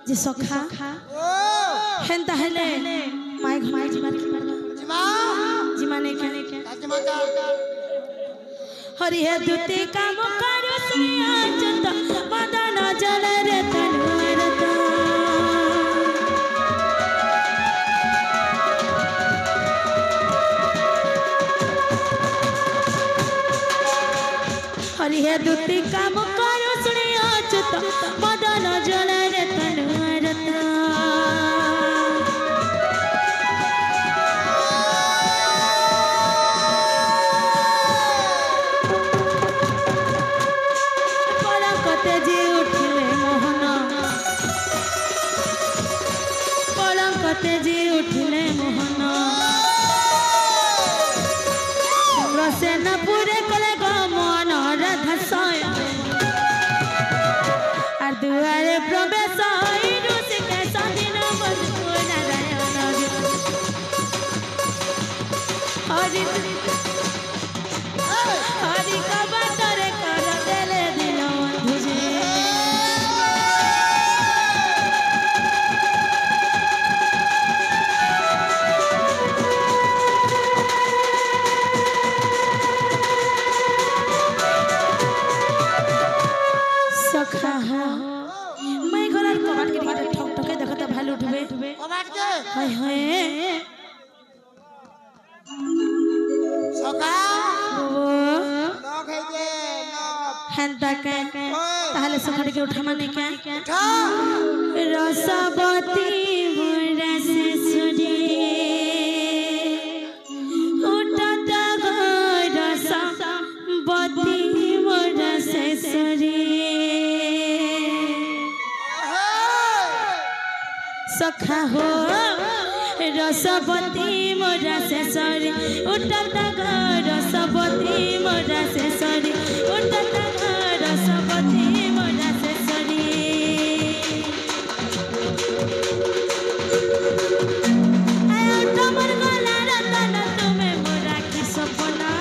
যে সখা হেন তাহলে মাই ঘমাই জিমার কি পারবা জিমানে কেনে হরি হে দুতে কাম করো সুয়া চত মদন জল রে তনুরত हरि हे दुति काम करो सुने अच्युत मदन जल रे तनुरत पलंकते जी उठिले मोहन पलंकते जी उठिले मोहन रसेन पूरे कले गमन धसय আর দুয়ারে প্রবেশ ঋষিকে স্বাধীন বন্ধু নারায়ণ হরি হরি কবাটরে কর দেলে দিল বন্ধু सखा मैं गलार कबाट के दिखे ठक ठके देखत भालू उठबे कबाट के हाय हाय सखा लोग है जे हंता के ताहले सखा के उठा माने क्या उठा रसवती रसेश्वरी उठत रसवती रसेश्वरी सखा हो रसवती मोरा शेषरी उठत रसवती मोरा शेषरी उठत रसवती मोरा शेषरी तमर गला रतन तुमे मोरा की सपना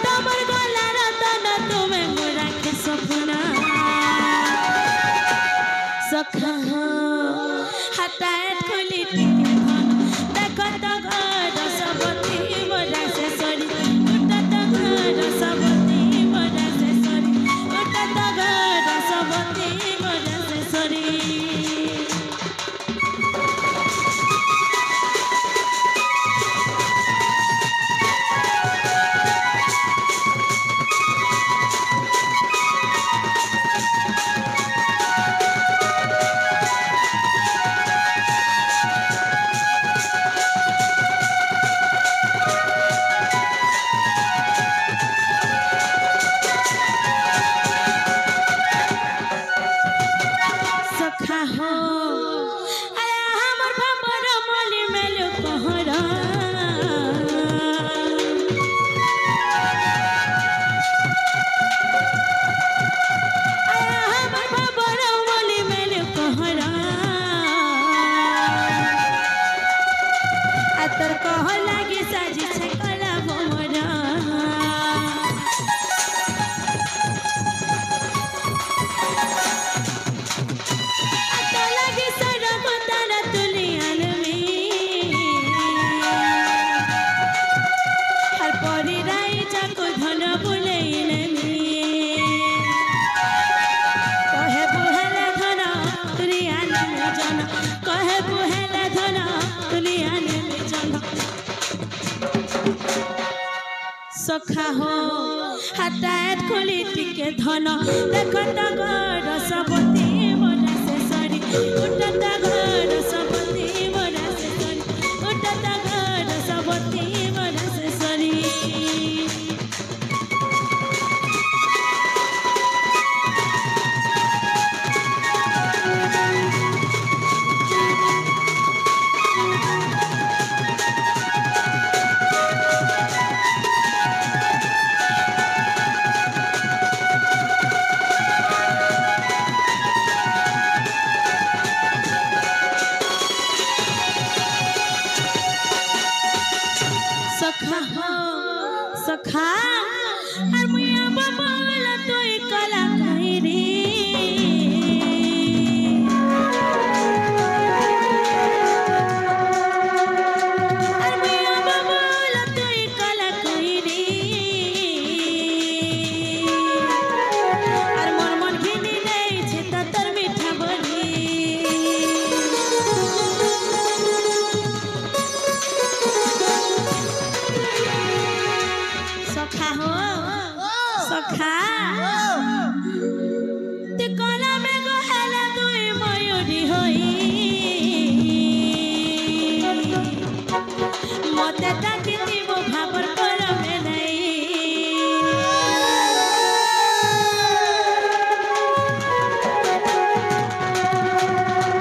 तमर गला रतन तुमे मोरा की सपना सखा हटाए खुली टिके धन देखत रसवती मोरा शेषरी उठत रसवती मोरा शेषरी उठत रसवती मोरा शेषरी सखा हो हटाए खुली टिके धन देखत रसवती मोरा शेषरी उठत रसवती मोरा शेषरी उठत रसवती मोरा शेषरी हो सखा ते कला में गहला तुई मयूरी होई मते ताकि दिबो भाबर कर में नहीं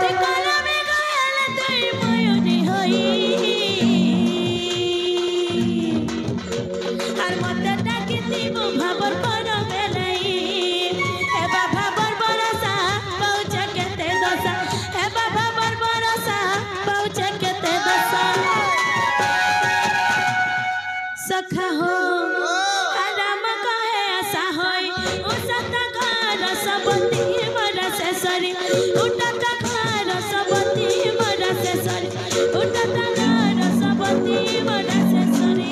ते कला में गहला तुई मयूरी होई हर मते ताकि दिबो भाबर कर में नहीं ए बाबा बरबरसा पहुंच केते दशा ए बाबा बरबरसा पहुंच केते दशा सखा हो आराम कहे आशा होई उसत घर सबती मरा से सरी उठत घर सबती मरा से सरी उठत घर सबती मरा से सरी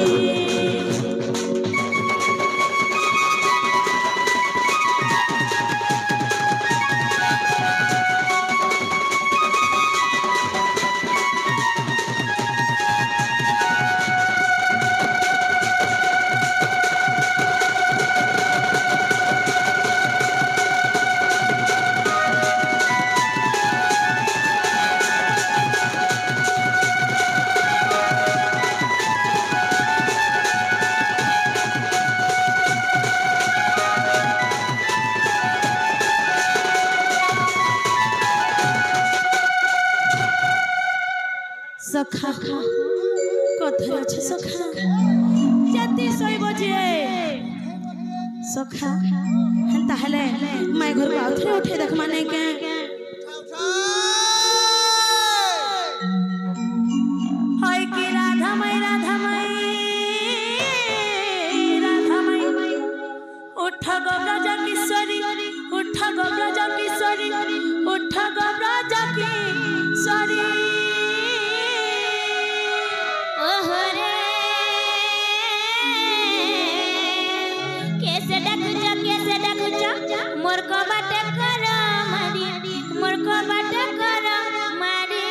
सखा कथर अच्छे सखा जति सही बजे सखा हेंता हेले माय घर को आउथरे उठे देख माने के हाय कि राधा मई उठ गो ब्रज किशोरी उठ गो ब्रज किशोरी उठ गो ब्रज किशोरी मोर को बाट कर मारी मोर को बाट कर मारी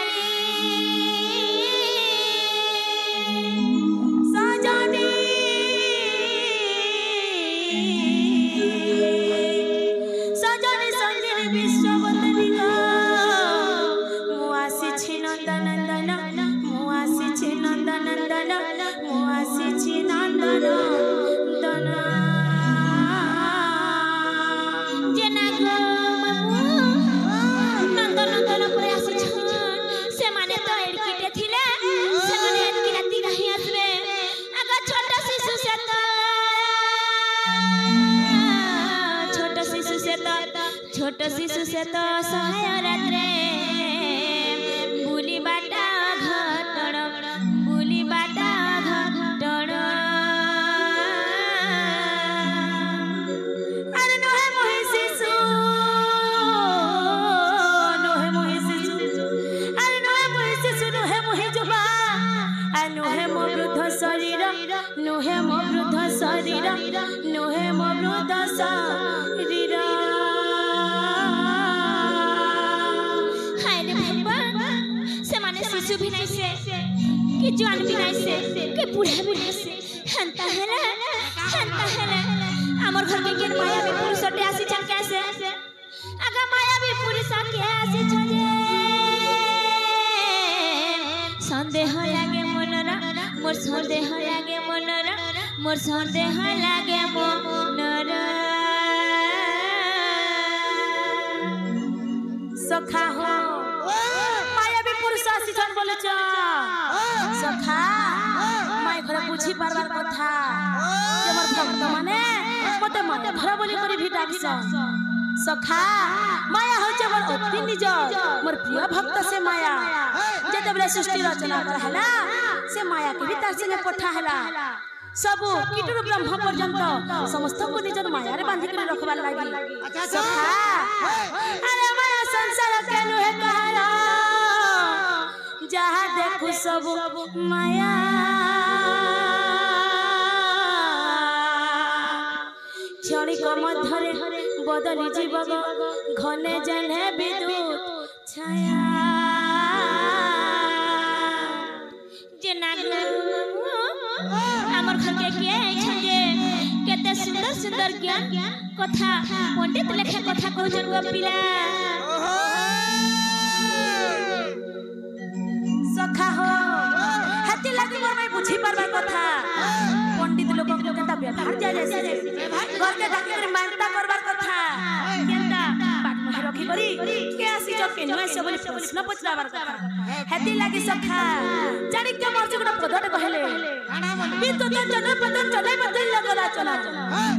सजनी सजनी संजनी विश्ववदनी गो मुआसी छि नंदनंदन मुआसी छि नंदनंदन मुआसी छि नंदनंदन छोट शिशु से तो सहाय रात्रे बुली बाटा घटण बुली बाटा घटण अरे नोहे मोहि शिशु नोहे मोहि शिशु अरे नोहे मोहि शिशु नोहे मोहि जुबा अरे नोहे मो वृद्ध शरीर नोहे मो वृद्ध शरीर नोहे मो वृद्ध शरीर शिशु भी नहीं से कि जवान भी नहीं से कि बूढ़ा भी नहीं से हंता है हमर घर के केन माया भी पुरुष अटे आसी छन कैसे आगा माया भी पुरुष के आसी छजे संदेह लागे मनरा मोर संदेह लागे मनरा मोर संदेह लागे मनरा सखा हो बोले सखा माय घर बुझी पारबार कथा हमर भक्त माने मते मते घर बोली करी भी डाकस सखा माया हो मोर अति निज मोर प्रिय भक्त से माया जेते बेले सृष्टि रचना कर हला से माया के भी तार संगे पठा हला सबु कीटुर ब्रह्म पर्यंत समस्त को निजर माया रे बांधी के रखबार लागी सखा अरे माया संसार के नुहे कहला जहाँ देखो सब माया क्षणिक मध्य बदली जीवग घने जने विद्युत छाया जे नागु हमर घर के किए छजे सुंदर ज्ञान कथा पंडित लेखा कथा कहजन गो पिला सखा हो हाथी लागी मोर मैं बुझी परबा कथा पंडित लोग को केता व्यवहार जा जैसे घर के डाके कर मानता करबार कथा केता बात में रखी करी के आसी जो के नय से बोली प्रश्न पचराबार कथा हाथी लागी सखा जानी के मोर से पदट कहले बितो तो चंद्र पतन चले बदल लगला चला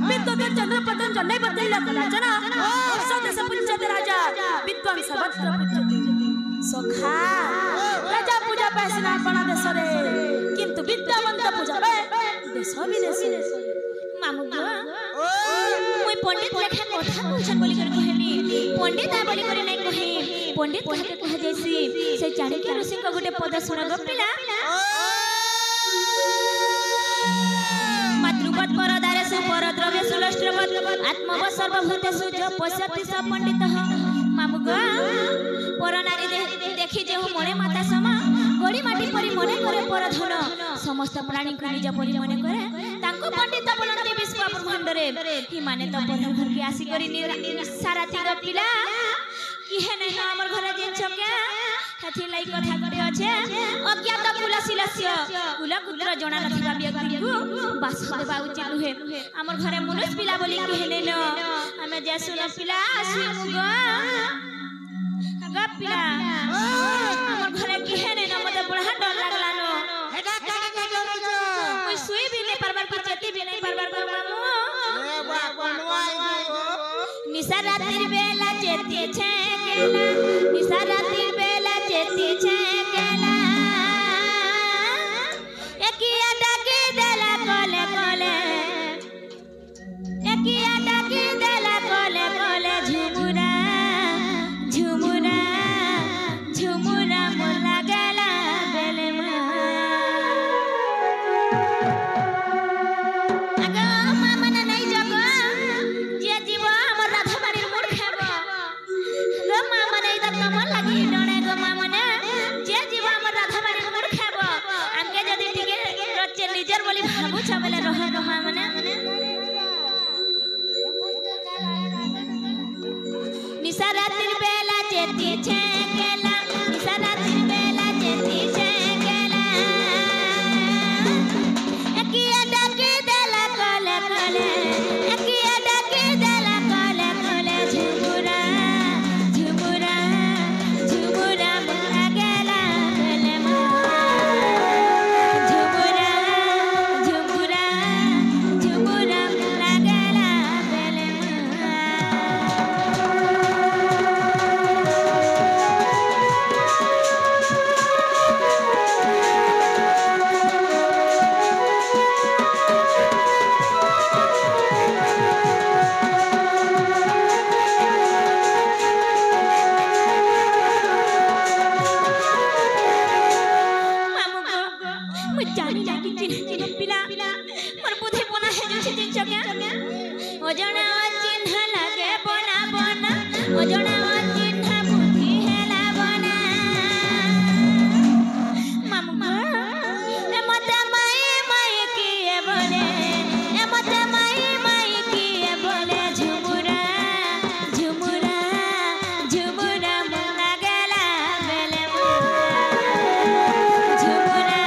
बितो तो चंद्र पतन चले बदल लगला चला सदे से पुंजत राजा विद्वान सर्वत्र पुंजति सखा राजा पूजा पैसना बना देश रे किंतु विद्यावंत पूजा देश विदेश मामू मुई पंडित लेखा कथा कहछन बोली कर कहली पंडित आ बोली कर नै कहे पंडित कहके कह जैसी से चाणक्य ऋषि को गुटे पद सुन गो पिला मातृवत परदारे सुपरद्रव्य सुलष्ट्रवत आत्मवत सर्वभूतेषु जो पश्यति स पंडितः मामू गो परनारी देखि जे मणे माता समा गड़ी माटी परि मने करे परधन समस्त प्राणी को निज परि मने करे तांको पंडित बोलते विश्व ब्रह्मांड रे ही माने तो परम घर के आसी करी सारा तिग पिला की है नहीं हमर घरे दिन छके हथि लाई कथा करे अछि अज्ञात कुलशीलस्य कुलपुत्र जणा नथिबा व्यक्ति को वासुदेव उचित नुहे हमर घरे मनुष्य पिला बोली की है न हमें जे सुन पिला सुमुग पिला हमर घरे की है न मते बड़ा डर लागला नो हेटा काने के डर छ कोई सुई भी नहीं परबार की चेती भी नहीं परबार को मामू ए बा कोनवा निशा रात्रि बेला चेती छे केला निशा रात्रि बेला चेती छे केला एकिया डाके देला कोले कोले एकिया डाके देला कोले कोले झुमुरा झुमुरा झुमुरा मोला गला बेले मा आगा मामा ना नहीं जगो जे जीव हमर राधा बाड़ी मुड़ खाबो गो मामा नहीं त कम लागी डणे गो मामा ने जे जीव हमर राधा बाड़ी मुड़ खाबो आके जदी टिके रचे निजर बोली भाबु छ बेले रह गो मामा ने निशा रात्रि बेला चेती छे केला निशा रात्रि बेला चेती छे केला एकिया डाके देला कोले कोले एकिया डाके देला कोले कोले झुमुरा झुमुरा झुमुरा मोला गेला बेले मा झुमुरा झुमुरा झुमुरा मोला गेला बेले मा मामू को मु जानी लागी चिन्ह पिला मोर बुद्धि बना है जो चिन्ह चके ओजणा चिन्ह लागे बना बना ओजणा चिन्ह बुद्धि हेला बना मामू ए मते माई माई किए बोले ए मते माई माई किए बोले झुमुरा झुमुरा झुमुरा मोला गेला बेले मा झुमुरा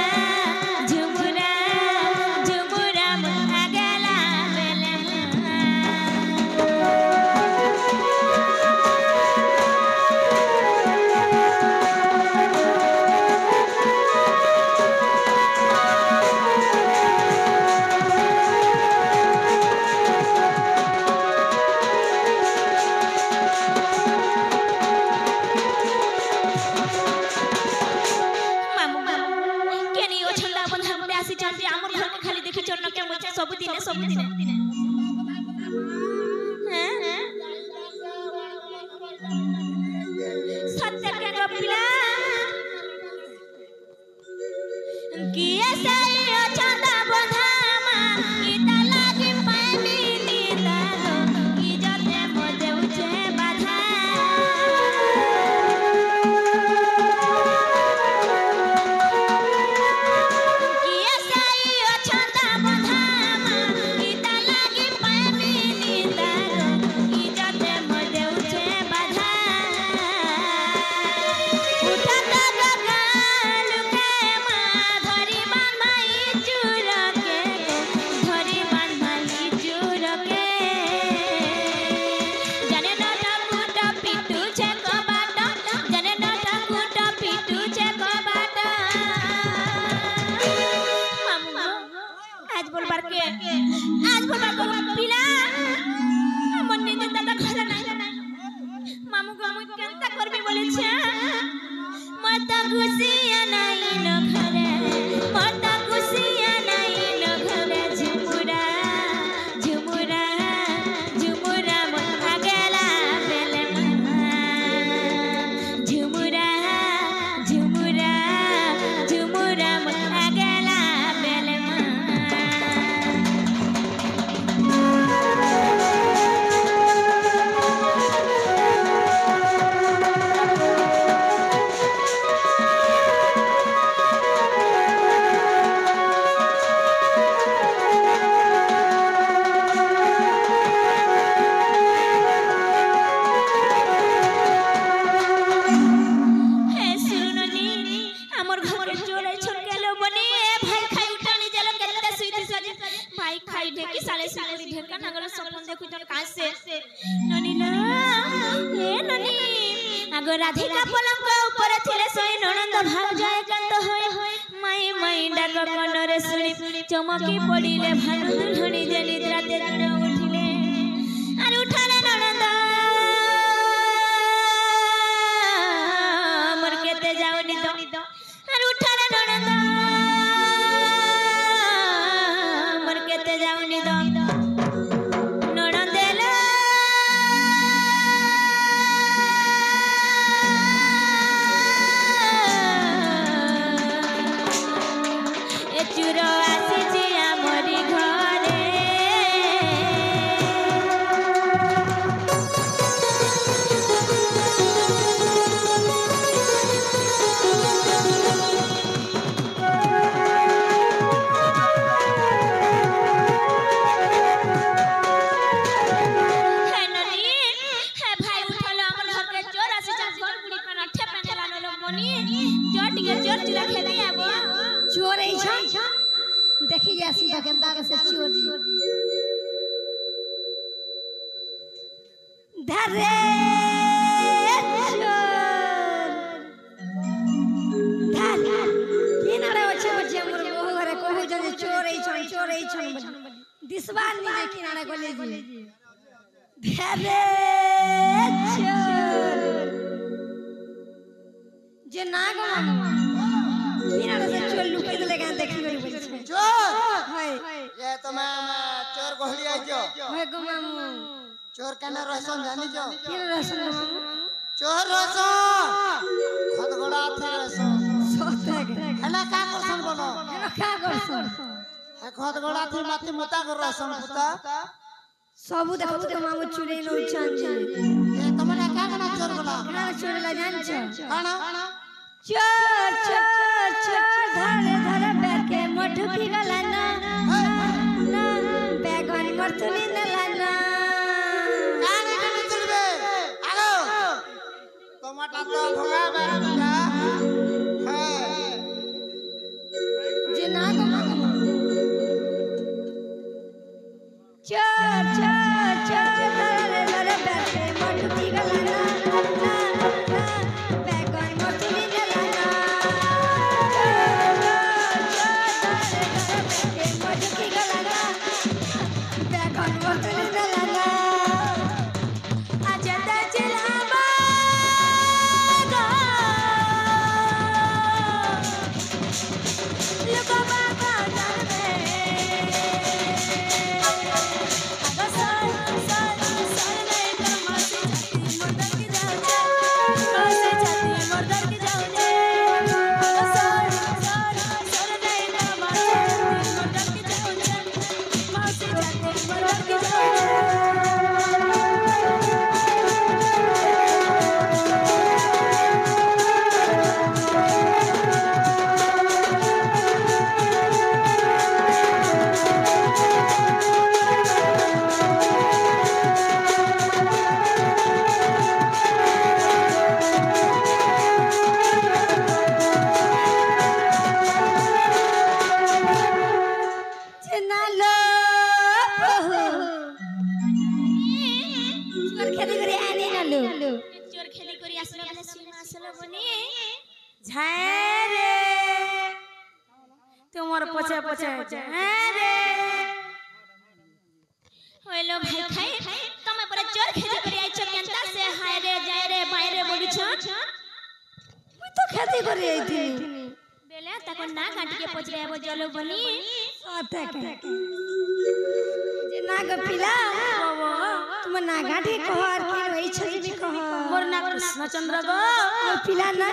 झुमुरा झुमुरा मोला गेला बेले मा सपन देखु जन कासे ननी ना ए ननी आगो राधिका पलंग ऊपर थिले सोई ननंद भाग जाए कांत होय माई माई डाक कनरे सुनी चमकी पड़िले भानु दुल्हनी जे निद्रा ते दिन उठिले अरे उठाले ननंद मोर केते जाउनी तो अरे उठाले ननंद मोर केते जाउनी तो ननंदेला ए चुरो आसी आमरी घरे चोर देखी जासी केंदा के से चोर धरे चोर धर किनारे ओछे ओछे मोर बहु घरे कहू जे चोर दिसवान नि जे किनारे गले जी धरे चोर जे नाग किनारे से चोर लुके दले गान देखी गरी बोल चोर हाय ये तुम चोर कहली आइजो हाय गो मामू चोर केना रहसन जानी जो किन रसन मामू चोर रहसन खदगड़ा थे रहसन सोते के हला का करसन बोलो हेलो का करसन है खदगड़ा थे माती मुता कर रहसन पुता सबु देखो तो मामू चुरे नो छान ये तुमने का करना चोर बोला ना चोर ला जान छ खाना चोर चोर चोर धरे धरे बैठ के मठुकी गला ना ना बैगन मरतुनी नला ना काने काने चलबे आगो टमाटर तो भगा बेटा है जे ना गो मामू चोर चोर चोर धरे धरे बैठ के मठुकी गला ना बैगन मरतुनी नला ना मठुकी गला ना बैगन मरतुनी नला ना आजा दजलावा गा लुका बाबा दर में आगा सर नहीं कमासी छाती मर्दर की जाऊं मर्दर की जाऊं आगा सर नहीं कमासी मर्दर की जाऊं मासी छाती मर्दर की जाऊं चनालो चोर खेती करे आनी नालो चोर खेली करी आसलो बले सीमा आसलो बनी झाए रे तुमर पछे पछे झाए रे होइलो भाई खाई तमे पर चोर खेली करी आइछो केनता से हाय रे जाय रे बाय रे बोली छ मुई तो खेती करे आइथि बेले ताको ना काट के पचरे आबो जलो बनी साथे के जे नाग पिला तुम नागाठी कहर की रही छली भी कह मोर ना कृष्ण चंद्र गो और पिला ना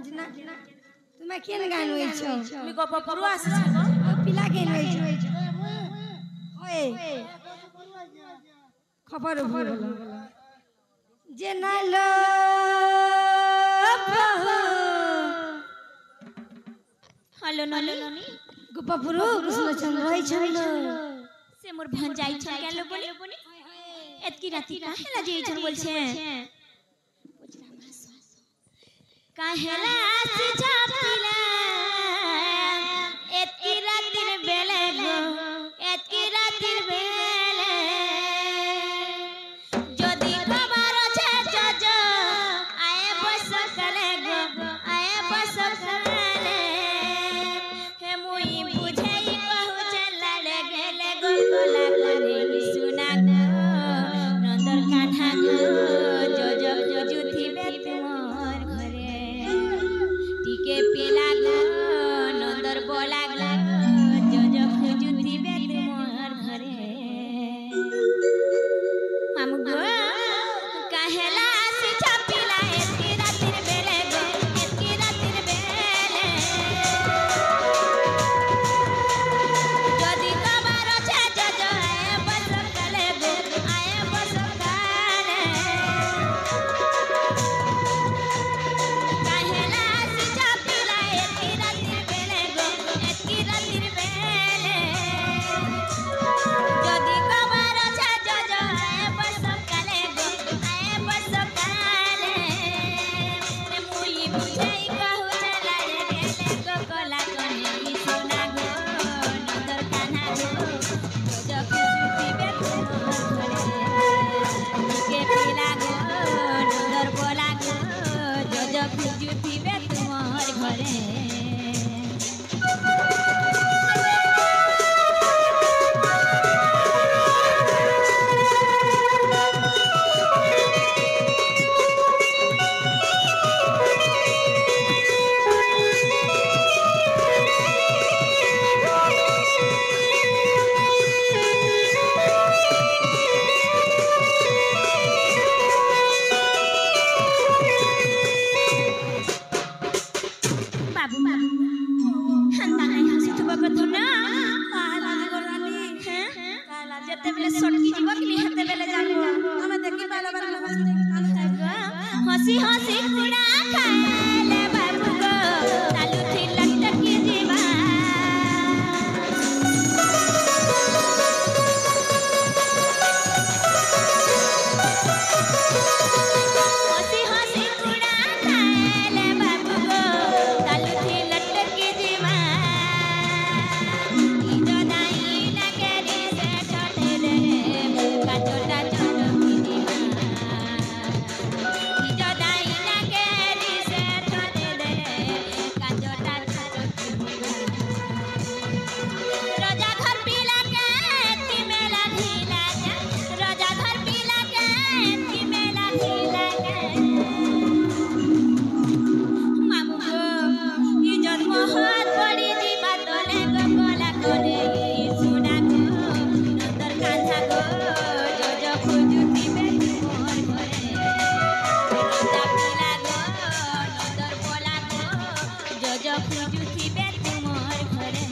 जिना तुम केन गान होई छ मी को पपुरु आसी छ गो और पिला केन होई छ ओए खबर भर जे ना लो हेलो ननी गोपापुरु कृष्ण चंद्र होई छलो से मोर भन जाई छ केलो बोली एतकी राती काहेला जे छन बोल छे काहेला आसी छापिला एतकी राती बेले बेले सटकी जीव कि हेते बेले जानबो हमें देखी पाला बार हंसी हंसी खुड़ा खाएले बाबू गो तालु थी लटकी जीवा हंसी हंसी खुड़ा खाएले बाबू गो तालु थी लटकी जीवा इजो दाई लगेरी से छोटे दे काचोटा चटकी जीवा इजो दाई लगेरी से छोटे दे काचोटा चटकी जीवा राजा घर पीला के ती मेला ढीला के राजा घर पीला के ती मेला ढीला के मामू गो इज्जत मोहत पड़ी जीवा तोले गो गोला कोने सुना गो नंदर कान्हा गो जो जो खुजुती बे मोर घरे राजा पीला गो नंदर बोला गो जो जो खुजुती बे मोर घरे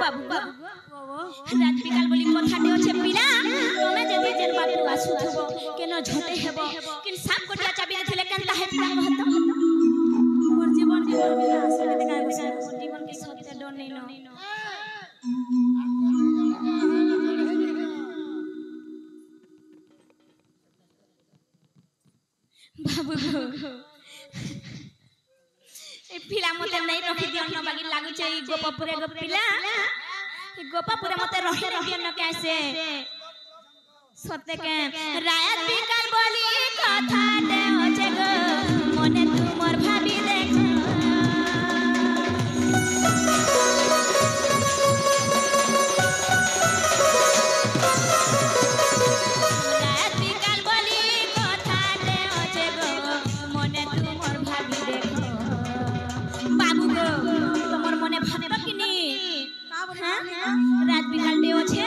बाबू रात बिकाल बोली कथाटे আছে পিলা তুমি যদি যেন বাটু আসুথব কেন ঝটে হেব কিন সাপ কটিয়া চাবি দিলে কেন তাহে তা কহত मोर जीवन जीवन बिना असले देखाय बसा मोर जीवन के सत्य डर नहीं नो बाबू गो ए पिला मते नहीं रखी दियो न बागी लागु छै गोपपुरे गो पिला ए गोपपुरे मते रहे दियो न कैसे सत्य के रायत बिकाल बोली कथा दे होचे गो मने तू मोर भाभी देख रायत बिकाल बोली कथा दे होचे गो मने तू मोर भाभी देख बाबू गो तोमर मने भाबा किनी हां रात बिकाल दे होचे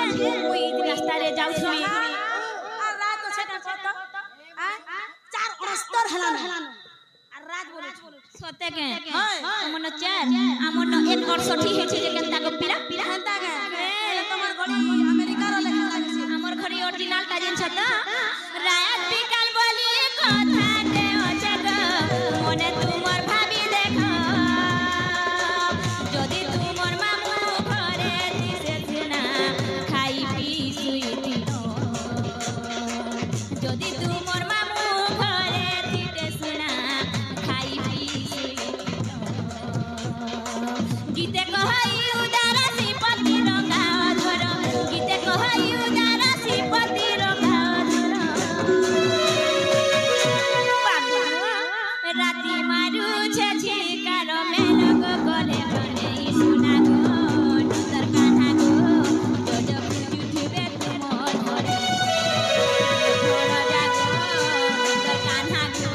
ओई रास्ता रे जाउ छुई आ रात আছে না কত आ 4 हलान आ रात बोले सत्य के हमन 4 हमन 168 हेछि जे केनता को पिला हंता के তোমার ঘড়ি আমেরিকার লেখা লাগছে हमर घड़ी ओरिजिनल ता जिन छत रात बिकाल बोली कथा दे होचे गो मने तू मोर भाभी देख যদি तू मोर मामू घरे दिसे सुना खाई पी सुई दिनो যদি तू मोर मामू घरे दिसे सुना खाई पी सुई दिनो गीते कहई उदार श्रीपति रंगा धर गीते कहई उदार श्रीपति रंगा धर बाबू राती मारू छे छिकार मेल गो गले बने सुना गो नंदर कान्हा गो जो जो खुजुथिबे तुमर घरे राजा गो नंदर कान्हा गो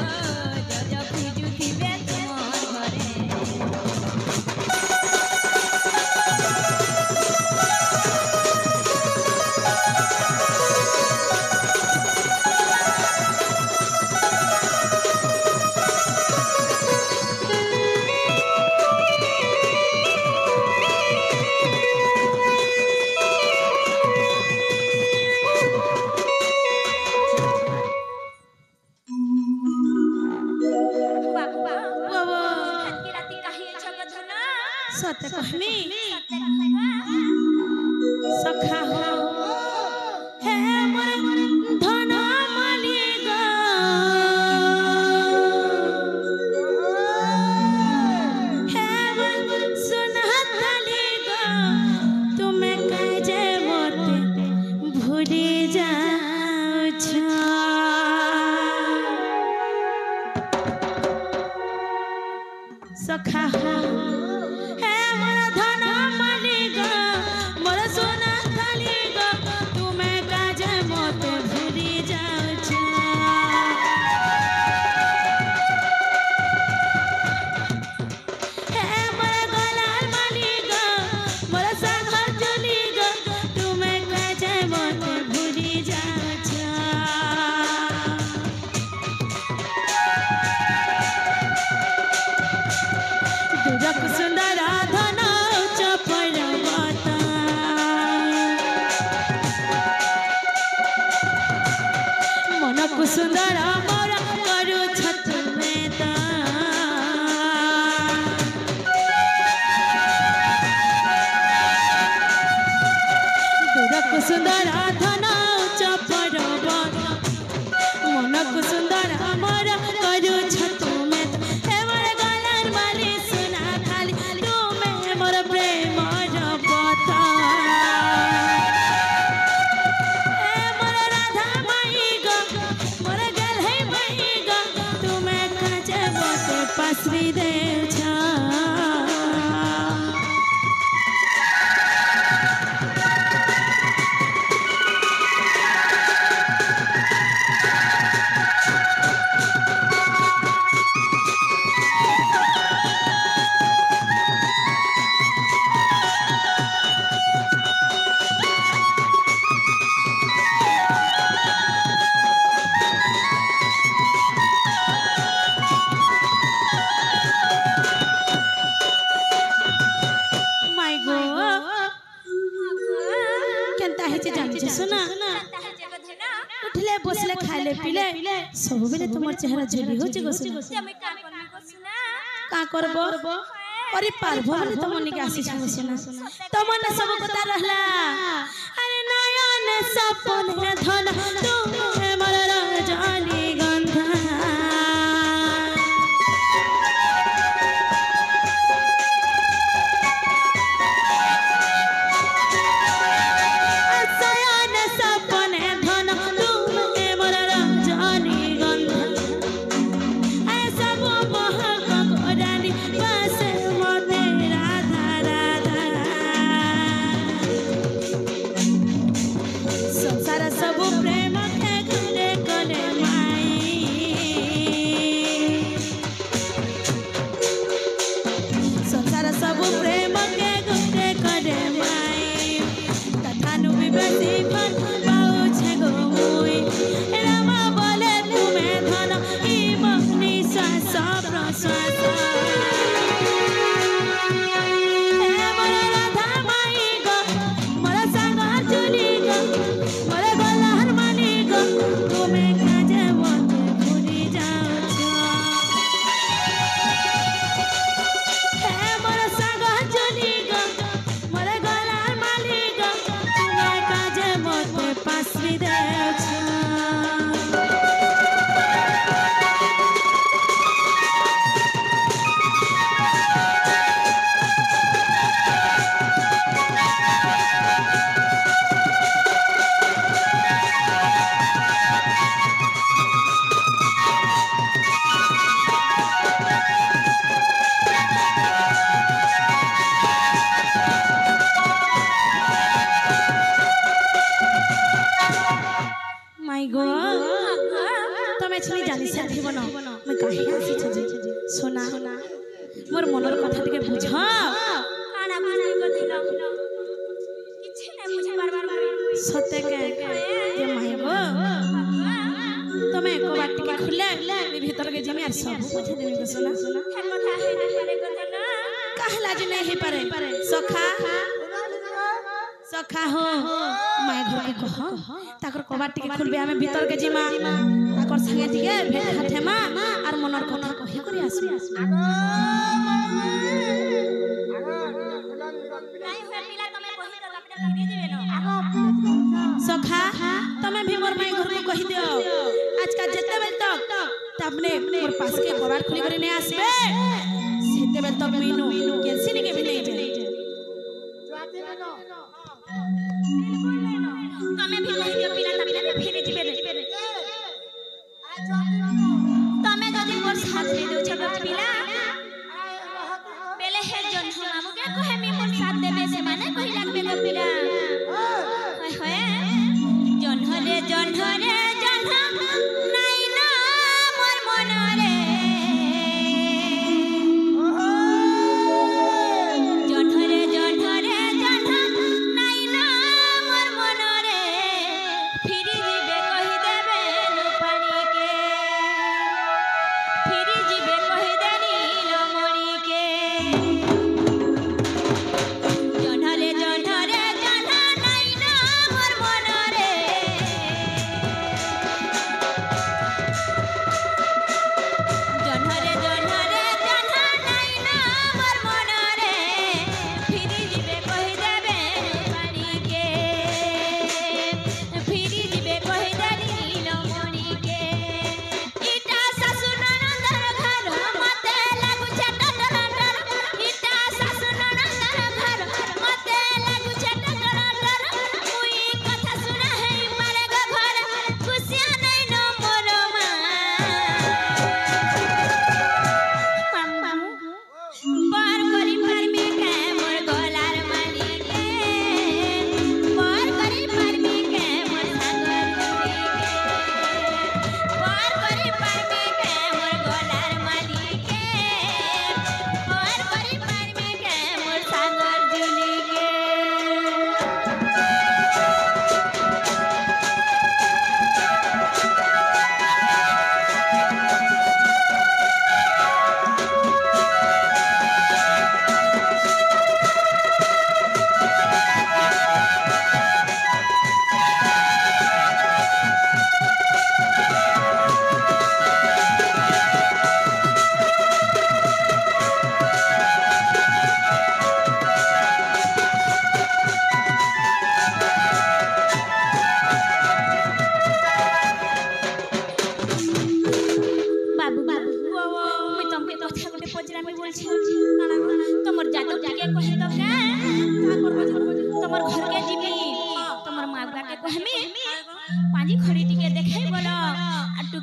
जो जो खुजुथिबे तुमर घरे बाबू हाथ की राती काहे छग धना सत्य कहनी सत्य कहबा सखा हो हे मोर धन मालिक हे मोर सुनहतली गो तुमे कहे मोते भूली जाओ छ सखा हे मोर धन मालिक मोर सोना खालिक तुमे काजे मते भूली जाउछ हे मोर गलार मालिक मोर सागर चलिक तुमे काजे मते भूली जाउछ दुरक सुंदर धन चपरवता मनक सुंदर मोर करू छत में ता दुरक सुंदर धन चपरवता मनक सुंदर मोर करू छत में ता हे मोर गलार माली सुना खाली तुमे मोर प्रेम रबता हे मोर राधा माई ग मोर गल है माई ग तुमे काजे बते पासरी देव छा माय गो केनता है जे जानि छ सुना उठले बसले खाले पीले सब बेले तुमर चेहरा झुली हो जे गो सुना का करबो अरे पारबो ने तो मन के आसी छ सुना तो मन सब कता रहला अरे नयन सपने धन तुमे मोर राजनी गंधा सयन सपने धन तुमे मोर राजनी गंधा ऐ सब महक गोरानी बस मोते राधा राधा संसार सब प्रेम के गले गले माई संसार सब प्रेम के गले गले माई तथानु विवेदी पर पाऊ छे गो मुई रामा बोले तुमे धन ई मनी श्वास प्रश्वास हे मोर राधा माई ग मोर सागर चुली ग मोर गलार माली ग तुमे काजे मते भूली जाउछ हे मोर सागर चुली ग मोर गलार माली ग तुमे काजे मते पासरी देउछ माय गो तमे छली जानि साथी बनो मैं काहे आसी छ सोना मोर मनर कथा टिके बुझ काना बुझै गथिलो किछि नै बुझै बार सत्य के ये माय गो तमे एको बात टिके खुले मी भीतर के जिमी आर सब बुझे देबे गो सोना हे कथा हे नै पारे गथलो काहे लाज नै हे पारे सखा सखा हो माय घर के कह ताकर कबाट टिके खुलबे हमें भीतर के जिमा ताकर संगे टिके भेट हाथे मा आर मनर कथा कहि करी आसु নাই होय पिला तमे कहि दो अपने फिरि दिबे न सखा तमे भी मोर माय घर को कहि दियो आज का जते बेल तक तबने मोर पास के कबाट खुली करी नै आसबे सेते बेल तक मीनू केसी ने के भी नै जे तमे भी कहि दियो पिला तमे फिरि दिबे नै तमे जदी मोर साथ ले दो छ पिला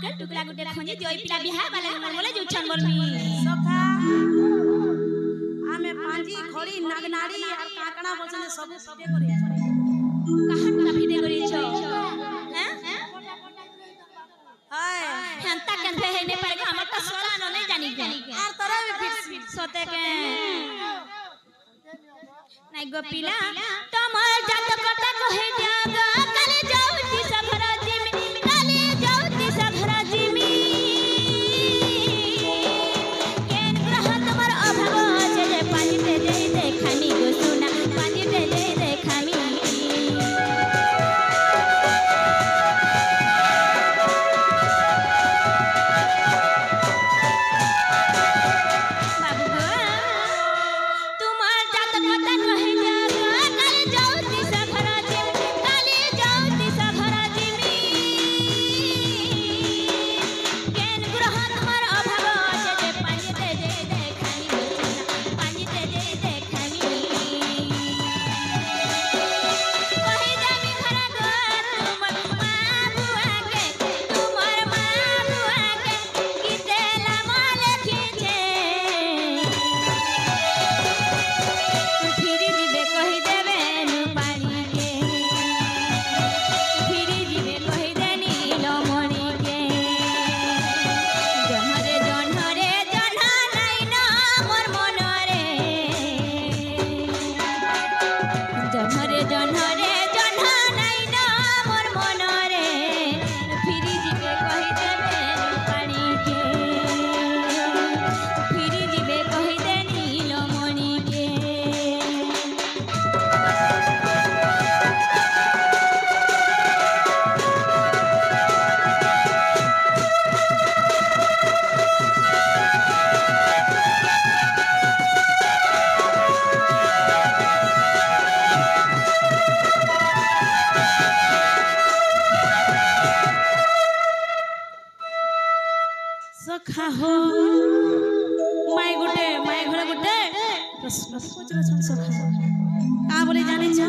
के टुकड़ा गुटे खोजे जोई पिला बिहा वाला मन बोले जो छन बोलमी सखा आमे पांजी खड़ी नागनाड़ी और काकड़ा बोलछन सब सबे करे कहां का फिदे करी छो हैं हाय हंता के है ने पर हमर त सोरा न नहीं जानी के और तोरा भी फिट सोते के नहीं गो पिला तमर जात कटा कहे जागा काले जाउती सफरा जिमी काले जाउती सफरा जिमी केन ग्रह तमर अभाव जे पानी दे दे खानी गो सुना पानी दे दे खानी बाबू गो तुमर जात कटा कहे जागा काले जाउती सफरा जिमी काले जाउती सफरा जिमी केन ग्रह तमर अभाव जे पानी दे खानी गो सुना पानी दे खानी कहि जामी खरा गो तुमर मां बुआ के गीते लामा लेखी फिरी दिबे कहि देबे नु पानी के फिरी दिबे कहि देनी लमणी के जहरे जन्हा नाइ ना मोर मनरे जहरे जन्हा नाइ ना मोर मनरे फिरी दिबे कहि देबे नु पानी के फिरी दिबे कहि देनी लमणी के सखा हो माई घरे गुटे प्रश्न पूछ रछन सखा का बोले जाने छ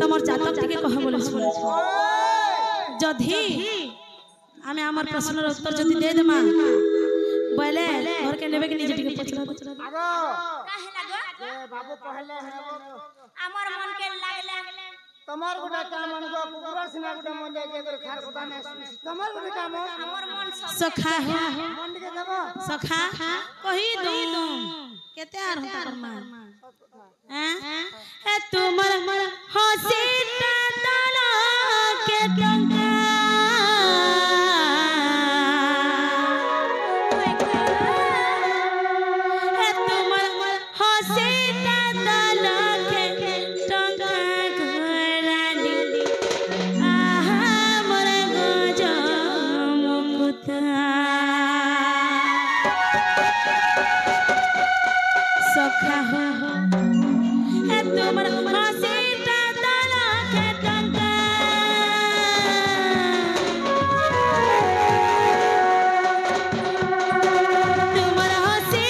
तमर जातक टिके कह बोले छ जधी आमे हमर प्रश्नर उत्तर जदी दे देमा बोले घर के नेबे के निजे टिके पूछला आगो काहे लागो ए बाबू कहले है हमर मन के लागले तमार गुटा काम अनको कुकुरा सिना गुटा मन जाय के खार पता ने तमार गुटा काम हमर मन सब सखा हो मंड के देबो सखा कही दू केते आर होता करमा हैं ए तुमर हंसी ताला के टंका ए तुमर हंसी ताला के टंका घराली आहा मोर गज मुकुता सखा हो ए तुमर हंसी ताला के टंका तुमर हंसी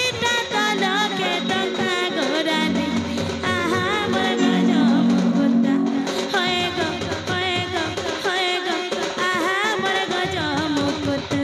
ताला के टंका घराली आहा मोर गज मुकुता होए गो आहा मोर गज मुकुता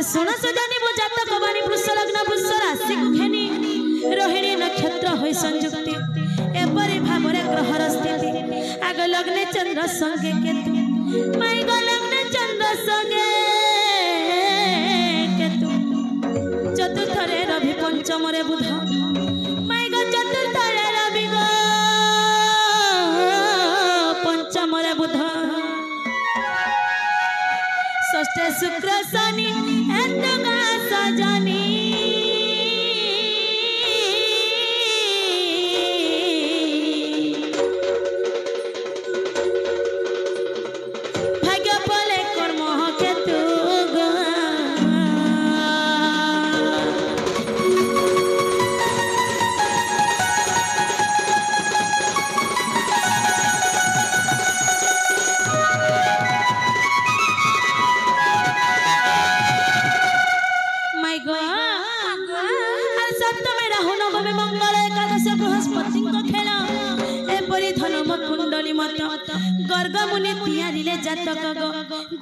सुन सजनी मो जातक बाणी वृष लग्न वृष राशि को घेनी रोहिणी नक्षत्र होई संयुक्ति एपरि भावरे ग्रहर स्थिति आग लग्ने चंद्र संगे केतु माई गो लग्ने चंद्र संगे केतु चतुर्थ रे रवि पंचम रे बुध माई गो चतुर्थ रे रवि गो पंचम रे बुध षष्ठे शुक्र शनि एतगा सजनी भाग्य फले कर्म केतु कुंडली मत गर्ग मुनि तियारिले जातक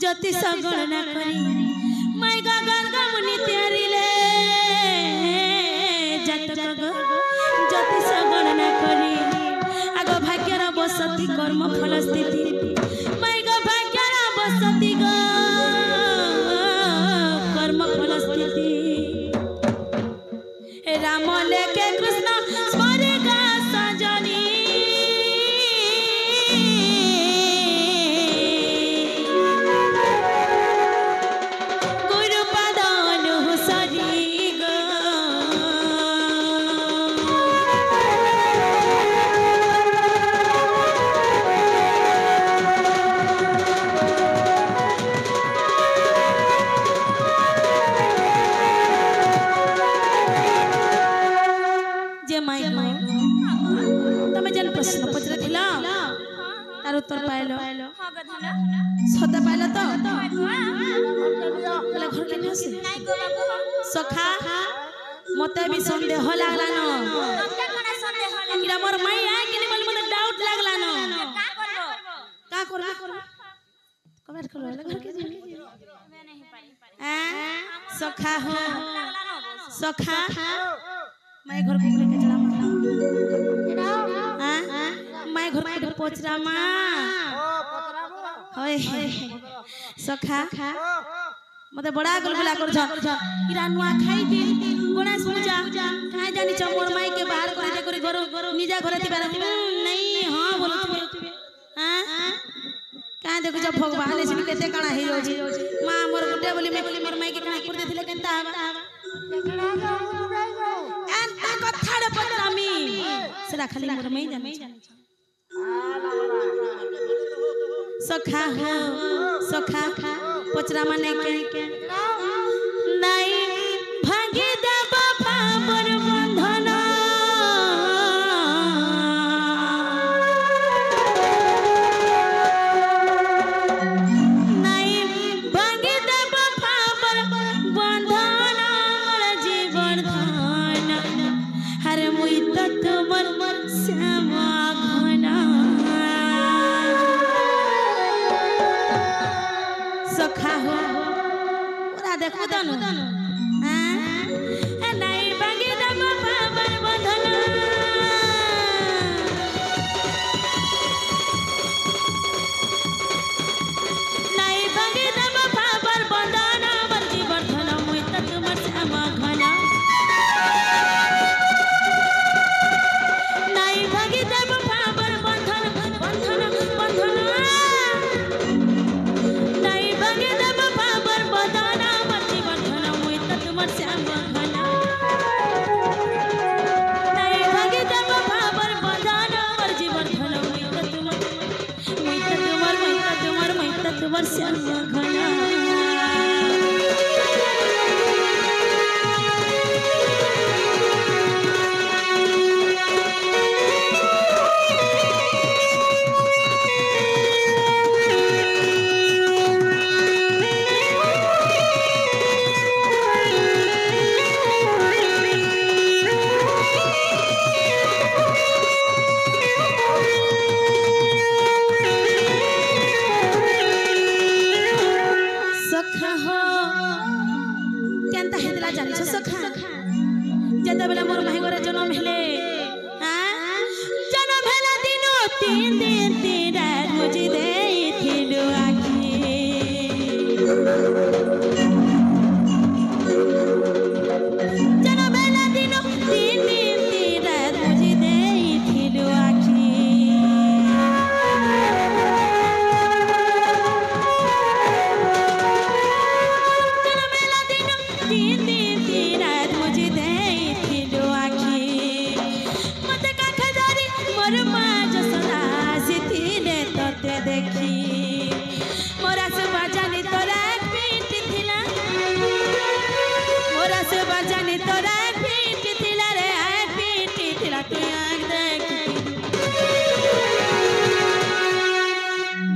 ज्योतिष गणना करी माई गा गर्ग मुनि तियारिले जातक ज्योतिष गणना करी आग भाग्यर बसती कर्म फल स्थिति माई गा भाग्यर बसती कर्म फल स्थिति राम लेके कृष्ण स्मरे गा सजनी प्रश्न पचर थिला तार उत्तर पाइलो सदा पाइलो तो बोले घर के नसे सखा मते भी संदेह लागला न इरा मोर माई आ कि बोल मते डाउट लागला न का करबे कमेंट करो घर के मैं नहीं पाई सखा हो सखा मैं घर को लेके चला मैं घर को पोचरा मां होय सखा मते बड़ा गलगला कर इरा नुआ खाई दिन गणेश पूजा काहे जानि छ मोर माई के बाहर करे जे घर निजा घर तिबार नहीं हां बोलथबे हां का देखो जब भगवान एसिन केते काना हे रोजी मां मोर गुड्डे बोली मैं मोर माई के काना कर देथिले केनता हवा एंता कथाड़े पत्रामी सेरा खाली मोर माई जाने सखा हो सखा पचरा माने के नाई भागी देब पावर बंधन नाई भागी देब पावर बंधन मोर जीवन धन हरे मुई तो तुमर श्यामा घना सखा हो पूरा देखो तनु हां नहीं भागी देब पावर बंधन नहीं भागी देब पावर बंधन मोर जीवन धन मुई तो तुमर श्यामा घना नहीं भागी देब पावर बंधन बंधन बंधन नहीं भागी देब पावर बंधन मोर जीवन धन मुई तो तुमर श्यामा घना नहीं भागी देब पावर बंधन मोर जीवन धन मुई तो तुमर श्यामा घना केनता हेतला जानिछ सखा जते बेला मोर भाई घरे जन्म हेले हां जन्म हेला दिनो 3 दिन 3 रात मुझे देइथिलु आखी जन्म हेला दिनो 3 दिन 3 रात मुझे देइथिलु आखी जन्म हेला दिनो 3 दिन 3 रात मुझे देइथिलु आखी मते काखे धरी मोर मा जसदा सिथिले तते देखी मोरा सुबा जानी तोरा पीट थिला मोरा सुबा जानी तोरा पीट थिला रे आय पीट थिला तू आंख देखी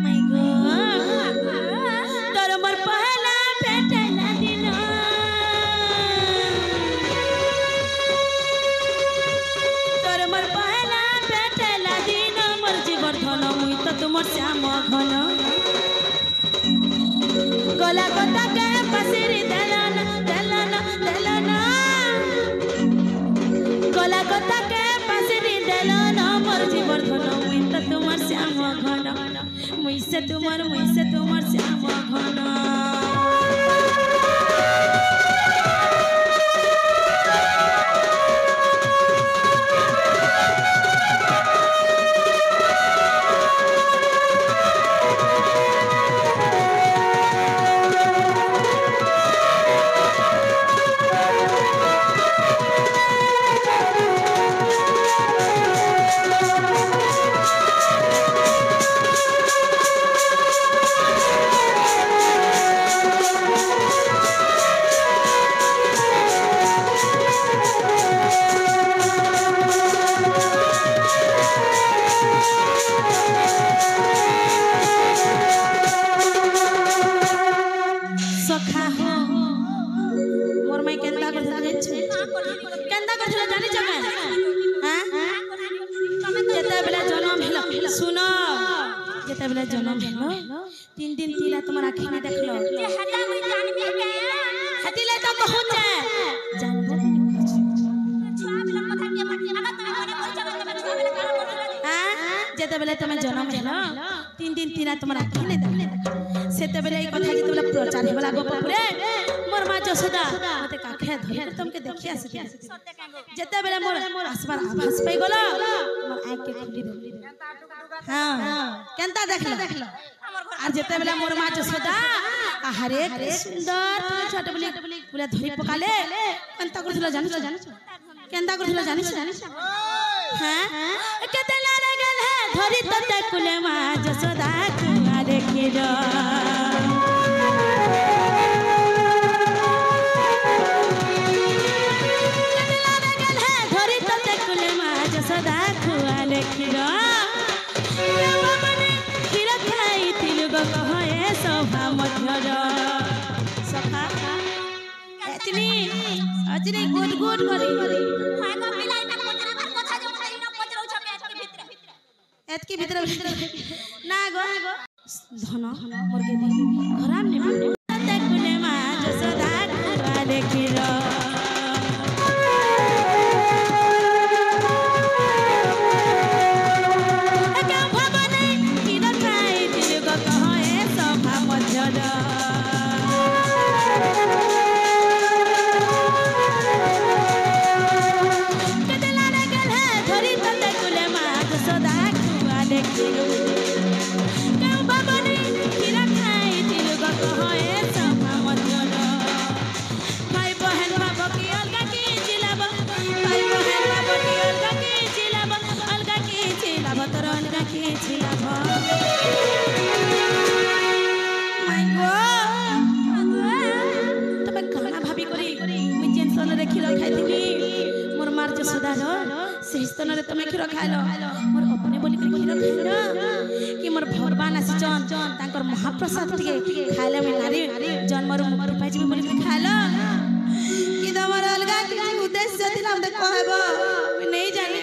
माय गॉड तोर मोर पहला भेटला दिन तोर मोर पहला भेटला दिन मोर जीवन धन मुई तो तुमर श्याम घन गला कता के पसिरी देलन देलन देलन गला कता के पसिरी देलन मोर जीवन धन मुई तो तुमर श्याम घन मुई से तुमर श्याम घन सखा हो मोर माई केंदा करथला केंदा करथला जानि छ हां जेते बेला जन्म भेलो सुनो जेते बेला जन्म भेलो 3 दिन तीला तुम्हारा आँखी में देखलो जे हटा मुई जानबे के हतिले तो कहू छे जानबो छुआ बेला कथा के बाकी आगा तमे कोना बोल छबे तमे छुआ बेला काला बोल हां जेते बेला तुम जन्म भेलो 3 दिन तीला तुम्हारा आँखी में देखलो सेते बेला ई कथा जेते बेला प्रचार हेबला गो पपुरे मोर मा जसोदा मते काखे धर तुमके देखि आसी जेते बेला मोर आसबार आभास पाई गलो मोर आँख के खुली दे हां केनता देखलो আর যেতে বেলা মোর মা যশোদা আহারে কি সুন্দর ছোট বলি বলে ধরি পকালে কেনতা করছিল জানিস কেনতা করছিল জানিস হ্যাঁ কেতে লারে গেল ধরি ততে কুলে মা যশোদা কুয়া দেখিল কেতে লারে গেল ধরি ততে কুলে মা যশোদা কুয়া দেখিল कहे सभा मध्यर सखा एतनी अजनी गुड गुड करी हाय को मिलाई त कोतरा बार कथा जो पई न पचरौ छ एत के भीतर ना गो धन मोर के दी खराब ने देखले मा जसोदा कुआ देखिलो तुम्हें क्षीर खाइल मोर अपने बोली क्षीर खाइल कि मोर भगवान आसीचन तांकर महाप्रसाद टिके खाइले मैं नारी जन्मर मुक्ति पाइछि बोली खाइल कि तमर अलगा कि उद्देश्य थिला हम कहबो मैं नहीं जानी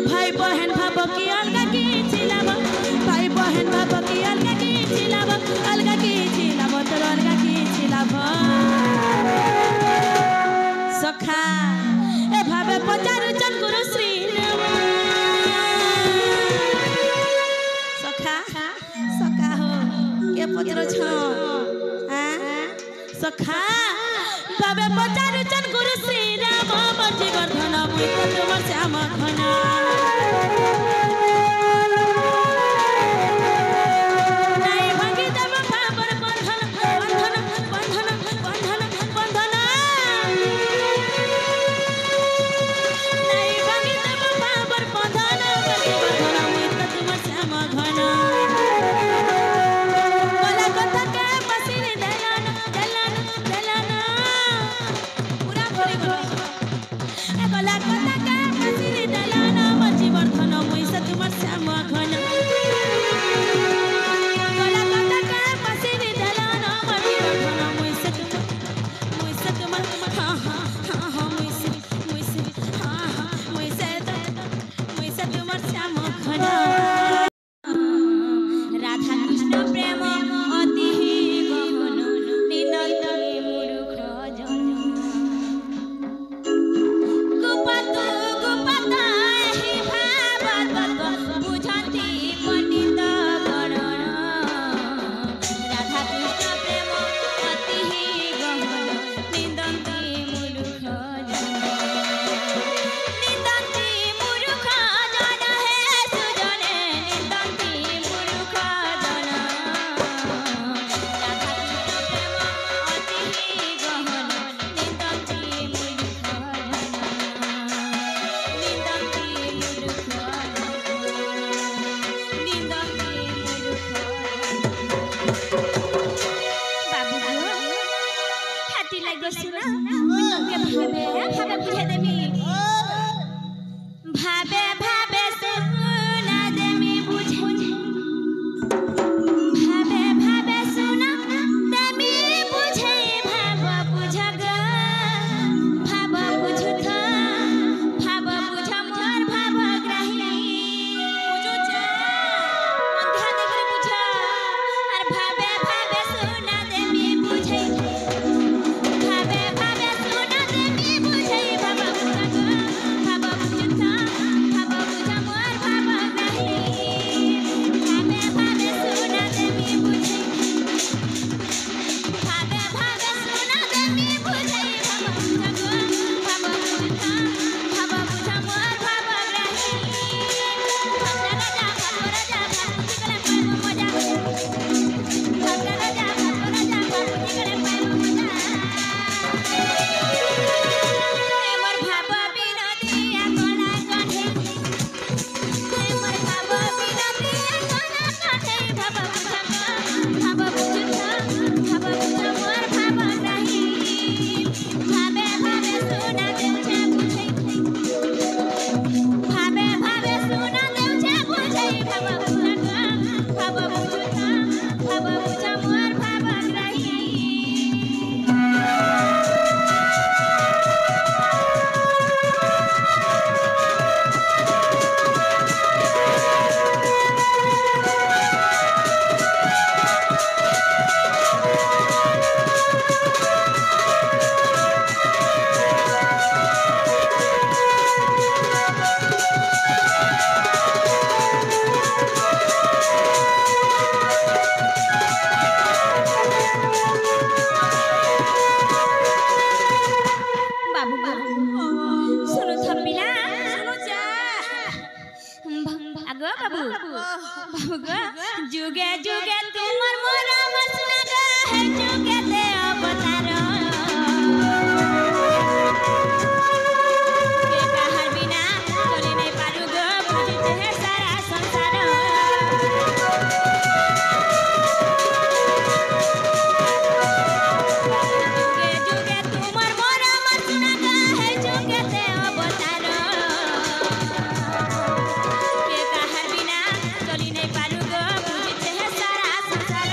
भाई बहन भाव की अलगा की छिलाब भाई बहन भाव की अलगा की छिलाब अलगा की छिलाब तोर अलगा की छिलाब বাবে পচারুচন গুরু শ্রী রাম মর্জি বর্ধন মুই তো তোমার শ্যাম ঘন जुगे जुगे तुमर मोरा मसना गा है जुगे ते अवतार के कहर बिना चले नहीं पारू गो बुझते है सारा संसार जुगे जुगे तुमर मोरा मसना गा है जुगे ते अवतार के कहर बिना चले नहीं पारू गो बुझते है सारा संसार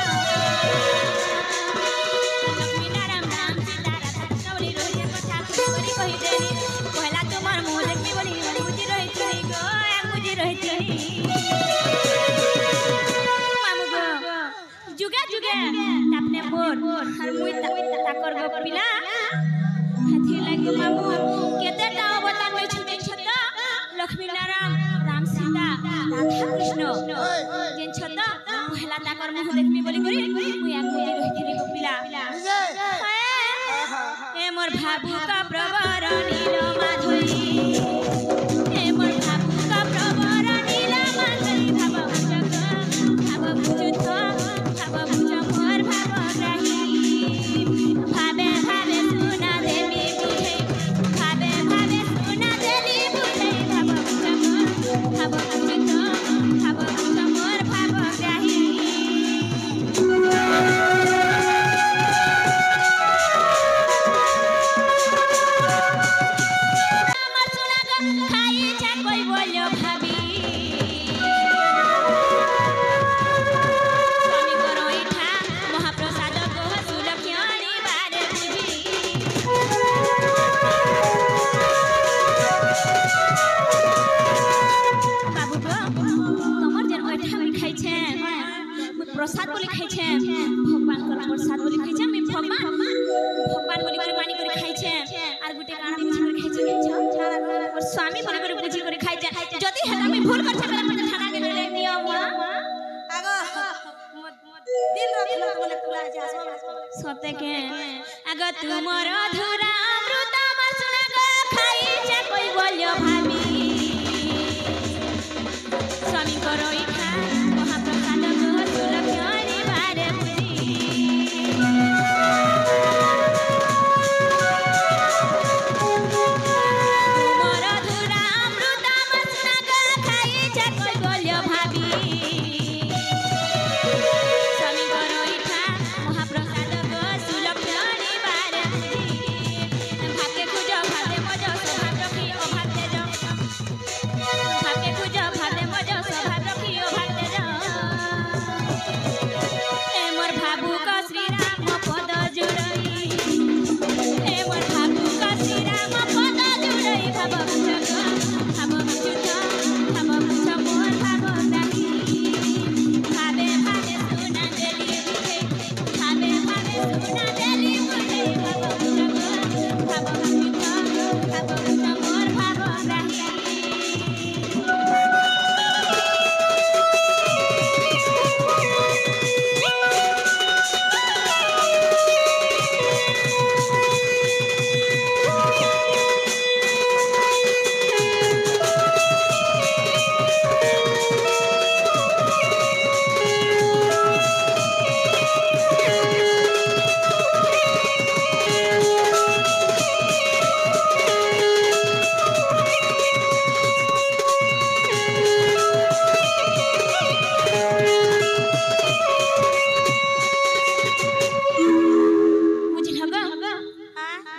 लक्ष्मी नारायण राम सीता राधा नवली रोहिया कथा करी कहि देनी कहला तुमर मुंह देखी बोली बुझी रही तुनी गो बुझी रही तुनी मामू गो जुगे जुगे अपने बोर हर मुई ताकर गो पिला हाथी लागे मामू केते टा अवतार में छुटे छता लक्ष्मी नारायण राम सीता राधा कृष्ण जेन छता कहला ताकर मुंह देखी बोली करी मुई बुझी रही तुनी गो पिला मोर भाबू का प्रवर नील माधुरी ए मोर भाबू का प्रवर नील माधुरी भाब बुझ मोर भाब ग्राही भाबे भाबे सुना देवी बुझे भाबे भाबे सुना देवी बुझे भाब बुझ मोर भाब ग्राही प्रसाद बोली खाइ छै भगवान को प्रसाद बोली खाइ छै भगवान बोली करे मानी करे खाइ छै आर गुटे काना बुझी करे खाइ छै और स्वामी बोली करे बुझी करे खाइ छै जदी हेता मी भूल कर छै मते थाना के ले नियम आगो दिल रखलो बोले पूरा जा सते के आगो तुमर अधूरा अमृत मसुना गो खाइ छै कोई बोलियो भाभी स्वामी करो इखा महाप्रसाद को सुलक्षणी बारे बुझी तुमर अधूरा अमृत मसुना गो खाइ छै कोई बोलियो भाभी स्वामी करो इखा महाप्रसाद को सुलक्षणी बारे बुझी भाग्य खुजो भाग्य मजो स्वभाव रखी अभाव तेज भाग्य खुजो भाग्य मजो स्वभाव रखी अभाव तेज ए मोर भाबू का श्री राम पद जुड़ई ए मोर भाबू का श्री राम पद जुड़ई भाब बुझ मोर भाब नाही भाबे भाबे सुना देली बुझे भाबे भाबे सुना देली बुझे भाब बुझ मोर भाब नाही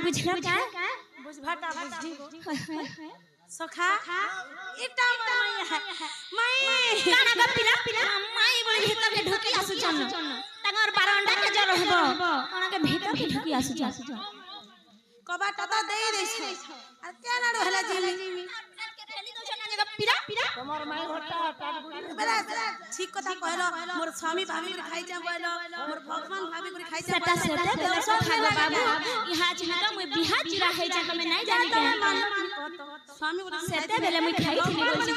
बुझभटा बुझी सखा इटा मई है मई काना ग पिला माई बोली भीतर के ढुकी आसु चन्न तंगर बारंडा के जर रहबो काना के भीतर के ढुकी आसु कबाट त देई दै छै आ केना रहला जिमी तमर माई होटा टाट गुडी बेला ठीक कथा कहलो मोर स्वामी भाभी को खाइ जा कहलो मोर भगवान भाभी को खाइ जा सेटा बेला सब खागो बाबू इहा छिना त मैं बिहा चिरा है जा मैं नहीं जानी के स्वामी बोले सेटा बेला मैं खाइ थी बोली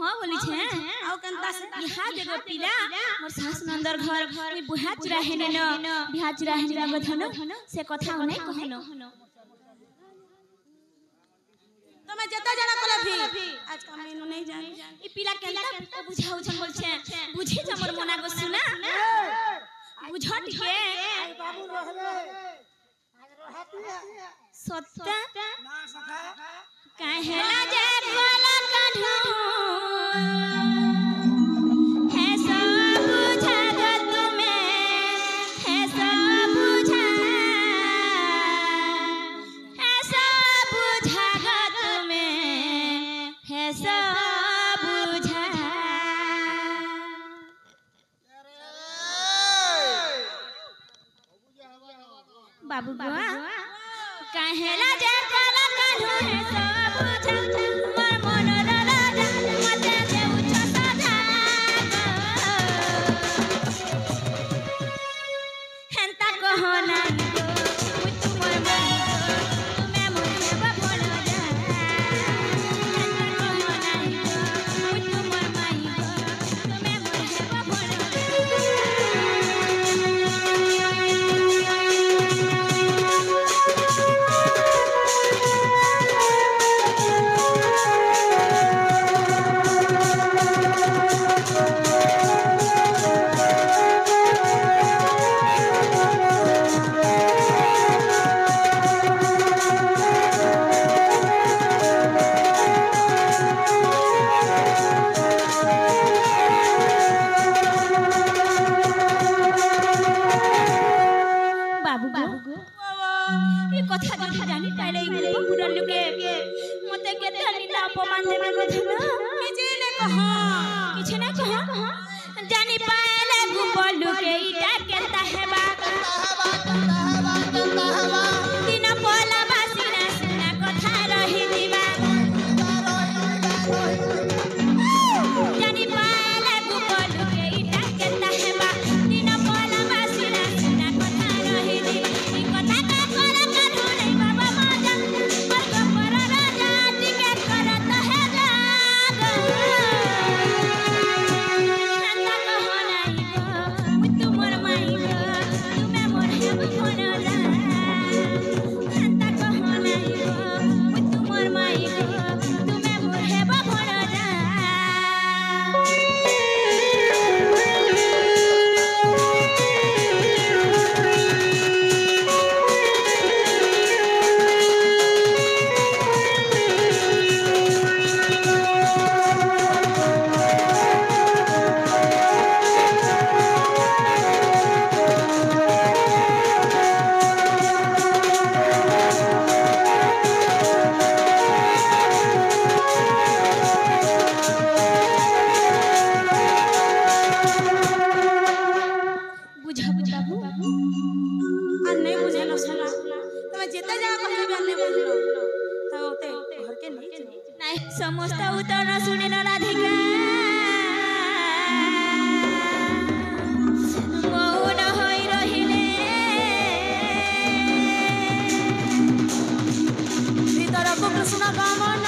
हां बोली छे आउ कनता से इहा जगह पिला मोर सास नंदर घर मैं बुहा चिरा है न बिहा चिरा है न गथनो से कथा नहीं कहनो तमे जता जना कला भी आज का मेनू नहीं जानी ई पिला केनता बुझाउ छन बोल छे बुझी छ मोर मना को सुना बुझट के बाबू रहले आज रहतिया सत्ता ना सखा कहेला जे कोला काढू है सब बुझा तुम्हें है सब बुझा तुम्हें है सब बुझा बाबू बुआ कहेला जे कोला काढू है सब बुझा मोर मन राजा मते जे उच्च साधा हेंता कहना उच्च मोर मन तुम्हें मुझे बबोल जा हेंता कहना उच्च मोर माई तुम्हें मुझे बबोल जा गो ये कथा जदि जानि पाइले पूरा लोके मते केते निंदा अपमान देबे गथना किछ ने कह जानि पाइले गोपाल लोके इटा केता हेबा दिन पोला बासिना सुना कथा रहि दिबा जानि पाइले गोपाल लोके इटा केता हेबा दिन पोला बासिना सुना कथा रहि दिबा ई कथा का कोला का ढोले बाबा माजा स्वर्ग पर राजा टिके करत है जाग चंदा कहो नहीं गो मुतु मोर माई गो तुमे मोर हे भवन रा चंदा कहो नहीं गो मुतु मोर माई गो तुमे मोर हे भवन रा बुझा बाबू आ नहीं बुझे न सुना तमे जेते जा कहले बे नहीं बुझलो त ओते घर के नहीं जाओ नहीं समस्त उतर न सुनिल राधिका मौन होई रहिले भीतर को कृष्ण कामन